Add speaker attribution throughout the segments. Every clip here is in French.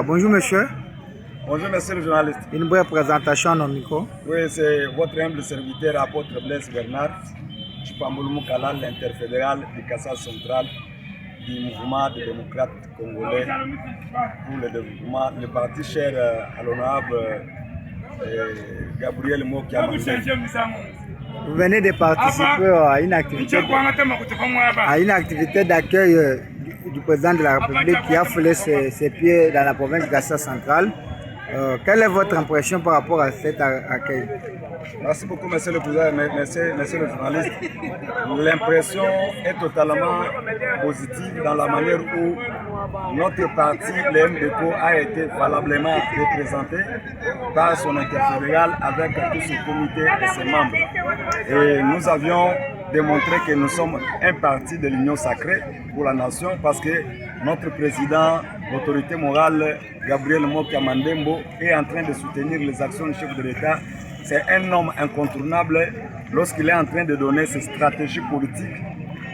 Speaker 1: Bonjour monsieur.
Speaker 2: Bonjour monsieur le journaliste.
Speaker 1: Une brève présentation à micro.
Speaker 2: Oui, c'est votre humble serviteur, apôtre Blaise Bernard, Chupamboulou Moukala, l'interfédéral du Kassa central du mouvement des démocrates congolais pour le développement, le parti cher à l'honorable Gabriel Mokia.
Speaker 1: Vous venez de participer à une activité d'accueil du président de la République qui a foulé ses pieds dans la province de Kassa centrale. Quelle est votre impression par rapport à cet accueil?
Speaker 2: Merci beaucoup, monsieur le président, monsieur le journaliste. L'impression est totalement positive dans la manière où notre parti, le MDCO, a été valablement représenté par son interfédéral avec tout ce comité et ses membres. Et nous avions démontré que nous sommes un parti de l'Union sacrée pour la nation parce que notre président, l'autorité morale, Gabriel Mokia Mandembo, est en train de soutenir les actions du chef de l'État. C'est un homme incontournable lorsqu'il est en train de donner ses stratégies politiques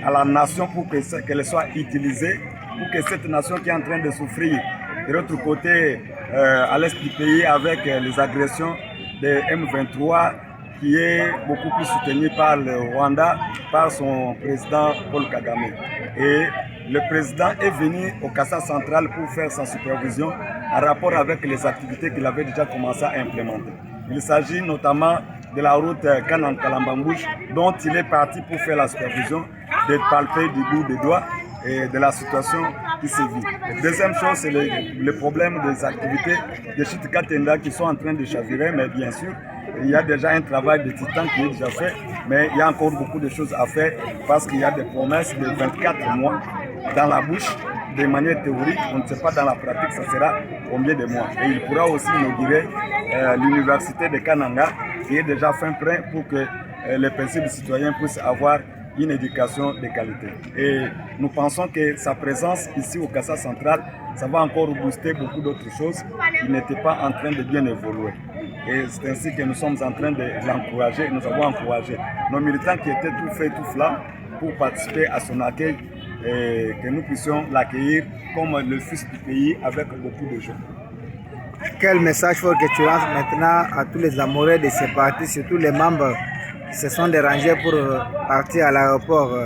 Speaker 2: à la nation pour qu'elle soit utilisée, pour que cette nation qui est en train de souffrir, de l'autre côté, à l'est du pays, avec les agressions de M23, qui est beaucoup plus soutenu par le Rwanda, par son président Paul Kagame. Et le président est venu au Kassa central pour faire sa supervision en rapport avec les activités qu'il avait déjà commencé à implémenter. Il s'agit notamment de la route Kanan-Kalambambouche dont il est parti pour faire la supervision, de palper du bout des doigts et de la situation qui se vit. La deuxième chose, c'est le problème des activités de Chute Katenda qui sont en train de chavirer, mais bien sûr, il y a déjà un travail de titan qui est déjà fait, mais il y a encore beaucoup de choses à faire parce qu'il y a des promesses de 24 mois dans la bouche, de manière théorique. On ne sait pas dans la pratique ça sera combien de mois. Et il pourra aussi inaugurer l'université de Kananga qui est déjà fin prêt pour que les principes citoyens puissent avoir une éducation de qualité. Et nous pensons que sa présence ici au Kassa central, ça va encore booster beaucoup d'autres choses qui n'étaient pas en train de bien évoluer. Et c'est ainsi que nous sommes en train de l'encourager, nous avons encouragé nos militants qui étaient tout faits, tout flammes pour participer à son accueil et que nous puissions l'accueillir comme le fils du pays avec beaucoup de joie.
Speaker 1: Quel message faut que tu lances maintenant à tous les amoureux de ces partis, surtout les membres qui se sont dérangés pour partir à l'aéroport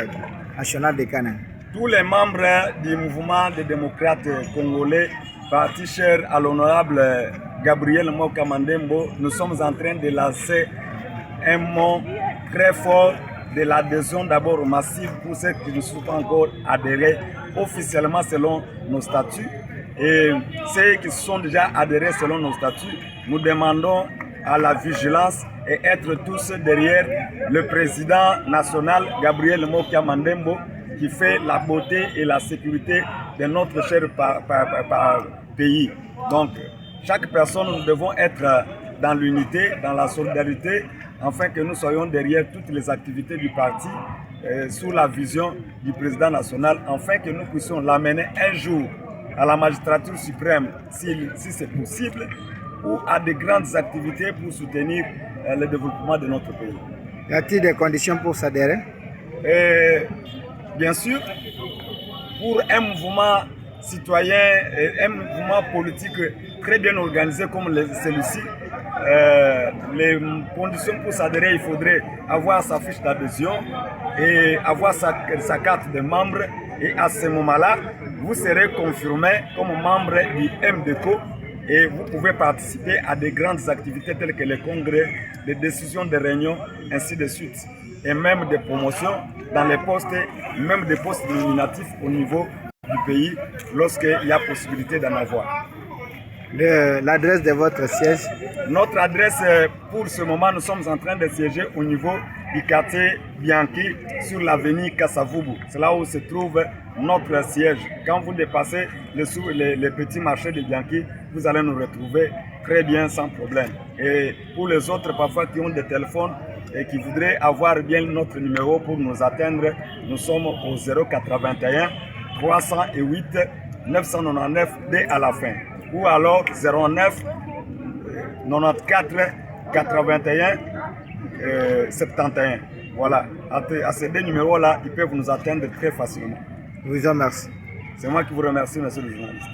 Speaker 1: national de Cannes?
Speaker 2: Tous les membres du mouvement des démocrates congolais, parti cher à l'honorable Gabriel Mokia Mandembo, nous sommes en train de lancer un mot très fort de l'adhésion d'abord massive pour ceux qui ne sont pas encore adhérés officiellement selon nos statuts. Et ceux qui sont déjà adhérés selon nos statuts, nous demandons à la vigilance et être tous derrière le président national Gabriel Mokia Mandembo qui fait la beauté et la sécurité de notre cher pays. Donc, chaque personne, nous devons être dans l'unité, dans la solidarité, afin que nous soyons derrière toutes les activités du parti, sous la vision du président national, afin que nous puissions l'amener un jour à la magistrature suprême, si c'est possible, ou à de grandes activités pour soutenir le développement de notre pays.
Speaker 1: Y a-t-il des conditions pour s'adhérer?
Speaker 2: Bien sûr, pour un mouvement citoyen et un mouvement politique très bien organisé comme celui-ci, les conditions pour s'adhérer, il faudrait avoir sa fiche d'adhésion et avoir sa carte de membre. Et à ce moment-là, vous serez confirmé comme membre du MDCO et vous pouvez participer à des grandes activités telles que les congrès, les décisions de réunions, ainsi de suite. Et même des promotions dans les postes, même des postes nominatifs au niveau du pays lorsqu'il y a possibilité d'en avoir.
Speaker 1: L'adresse de votre siège?
Speaker 2: Notre adresse, pour ce moment, nous sommes en train de siéger au niveau du quartier Bianchi sur l'avenue Kassavubu. C'est là où se trouve notre siège. Quand vous dépassez les petits marchés de Bianchi, vous allez nous retrouver très bien sans problème. Et pour les autres parfois qui ont des téléphones et qui voudraient avoir bien notre numéro pour nous atteindre, nous sommes au 081 308 999 dès à la fin. Ou alors 09 94 81 71. Voilà, à ces deux numéros-là, ils peuvent nous atteindre très facilement.
Speaker 1: Je vous remercie.
Speaker 2: C'est moi qui vous remercie, monsieur le journaliste.